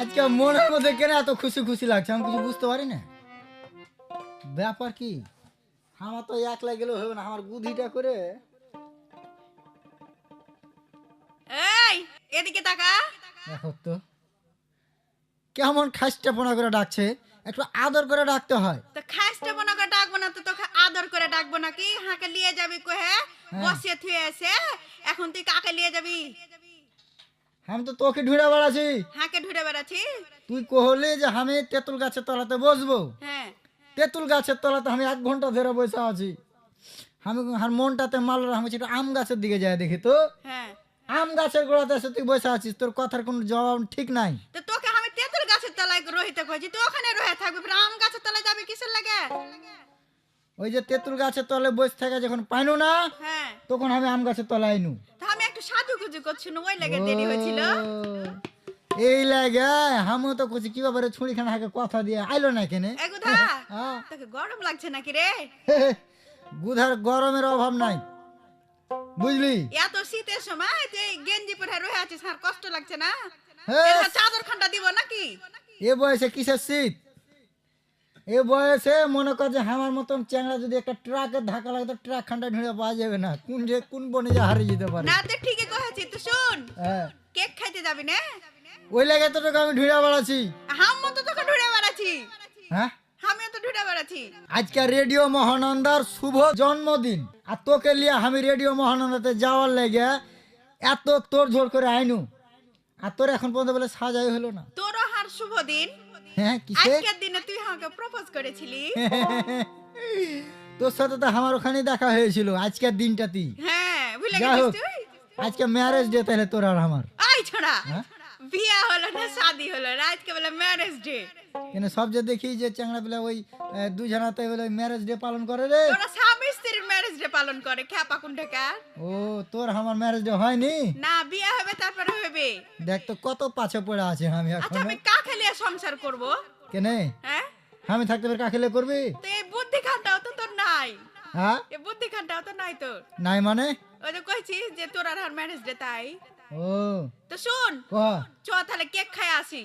আজকে মনের মধ্যে কেন এত খুশি খুশি লাগছে আমি কিছু বুঝতে পারি না। ব্যাপার কি? আমার তো একলা গেলেও হবে না, আমার বুদ্ধিটা করে। এই এদিকে তাকা। দেখো তো কেমন খাসটাপনা করে ডাকছে, একটু আদর করে ডাকতে হয়। তো খাসটা মনে করে ডাকবো না তো তোকে আদর করে ডাকবো নাকি? হাঁকে নিয়ে যাবি কোহে বসে থুয়ে এসে, এখন তুই কাকে নিয়ে যাবি? আমি তো তোকে ঢুঁড়ে বেড়াচ্ছি, হাঁকে ঢুড়ে বেড়াচ্ছি। তুই কহলে যে আমি তেঁতুল গাছের তলাতে বসবো। হ্যাঁ তেঁতুল গাছের তলাতে আমি 1 ঘন্টা ধরে বসে আছি। আমি আর মনটাতে মাল আমি একটু আম গাছের দিকে যাই দেখি তো হ্যাঁ। আম গাছের গোড়াতে এসে তুই বসে আছিস, তোর কথার কোনো জবাব ঠিক নাই। তো তোকে আমি তেঁতুল গাছের তলায় রহিতে কইছি, তুই ওখানে রহে থাকবি, ফির আম গাছের তলায় যাবি কিসের লাগে? ওই যে তেঁতুল গাছের তলায় বসে থাকে যখন পাইনু না, হ্যাঁ তখন আমি আম গাছের তলায় আইনু। তো আমি একটু সাজুগুজু করছি ওই লাগে দেরি হয়েছিল। এই লাগে আমিও তো করছি কি ব্যাপারে ছুরি খানা হাকে কথা দিয়ে আইলো না কেনে। এগুধা তোকে গরম লাগছে নাকি রে? গুধার গরমের অভাব নাই, বুঝলি? এত শীতের সময় তুই এই গেঞ্জি পরে রয়ে আছিস, আর কষ্ট লাগছে না? হ্যাঁ। এটা চাদর খান্ডা দিব নাকি? এ বয়সে কিসের শীত? এ বয়সে মনে কর যে আমার মতন চ্যাংড়া যদি একটা ট্রাকের ধাক্কা লাগে তো ট্রাক খানটা ঢুঁড়ে পাওয়া যাবে না, কোন যে কোন বনে যে হারিয়ে যেতে পারে। না তুই ঠিকই কহেছি। তুই শুন, হ্যাঁ, কেক খাইতে যাবি না? ওই লাগে তো তোকে আমি ঢুঁড়ে বেড়াচ্ছি। আমিও তো তোকে ঢুড়ে বেড়াচ্ছি। হ্যাঁ, আমিও তো ঢুড়ে বেড়াচ্ছি। আজকে রেডিও মহানন্দার শুভ জন্মদিন, আর তোকে লিয়ে আমি রেডিও মহানন্দাতে যাওয়ার লেগে এত তোর জোর করে আইনু, আর তোর এখন পর্যন্ত বলে সাজাই হলো না। তোরও হার শুভ দিন। হ্যাঁ কিসে? আজকের দিনে তুই আমাকে প্রপোজ করেছিলি। তোর সাথে তো আমার ওখানে দেখা হয়েছিল আজকের দিনটাতেই। হ্যাঁ ভুলে যাই হোক, গেছিস তুই? আজকে ম্যারেজ ডে তাহলে তোর আর আমার। আই ছোড়া, হ্যাঁ? বিয়া হলো না শাদি হলো না, আজকে বলে ম্যারেজ ডে। কেন সব যে দেখি যে চ্যাংড়া পেলে ওই দুজনাতে বলে ম্যারেজ ডে পালন করে রে। ওরা স্বামী স্ত্রীর ম্যারেজ ডে পালন করে, খ্যাপা কুন্ডাকা। ও তোর আমার ম্যারেজ ডে হয়নি? না বিয়া হবে তারপরে হবে। দেখ তো কত পাছে পড়ে আছে আমি আচ্ছা এখন। আমি কাকে নিয়ে সংসার করব? কেনে হ্যাঁ আমি থাকতে পারে কাকেলে করবি? তো এই বুদ্ধি খানটাও তো তোর নাই। হ্যাঁ এই বুদ্ধি খানটাও তো নাই তোর। নাই মানে? ওই যে কইছিস যে তোর আর ম্যারেজ ডে তাই। ও তো শুন, কহ। চ তাহলে কেক খাই আসি।